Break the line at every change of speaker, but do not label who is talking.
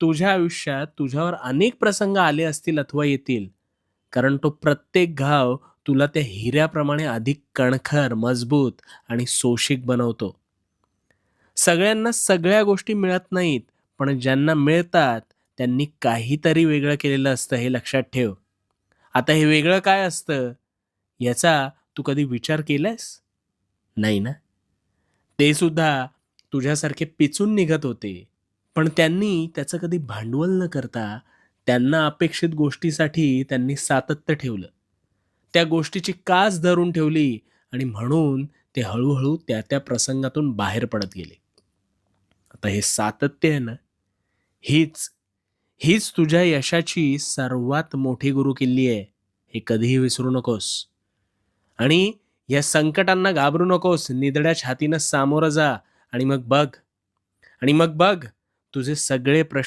तुझ्या आयुष्यात तुझ्यावर अनेक प्रसंग आले असतील अथवा येतील. कारण तो प्रत्येक घाव तुला त्या हिऱ्याप्रमाणे अधिक कणखर, मजबूत आणि सोशिक बनवतो. सगळ्यांना सगळ्या गोष्टी मिळत नाहीत, पण ज्यांना मिळतात त्यांनी काहीतरी वेगळं केलेलं असतं हे लक्षात ठेव. आता हे वेगळं काय असतं याचा तू कधी विचार केलायस? नाही ना? ते सुद्धा तुझ्यासारखे पिचून निघत होते. पण त्यांनी त्याचं कधी भांडवल न करता त्यांना अपेक्षित गोष्टीसाठी त्यांनी सातत्य ठेवलं. त्या गोष्टीची कास धरून ठेवली आणि म्हणून ते हळू त्या प्रसंगातून बाहेर पडत गेले. आता हे सातत्य आहे ना, हीच हीच तुझ्या यशाची सर्वात मोठी गुरुकिल्ली आहे. हे कधीही विसरू नकोस. आणि या संकटांना घाबरू नकोस. निधड्या छातीनं सामोरं जा आणि मग बघ तुझे सगळे प्रश्न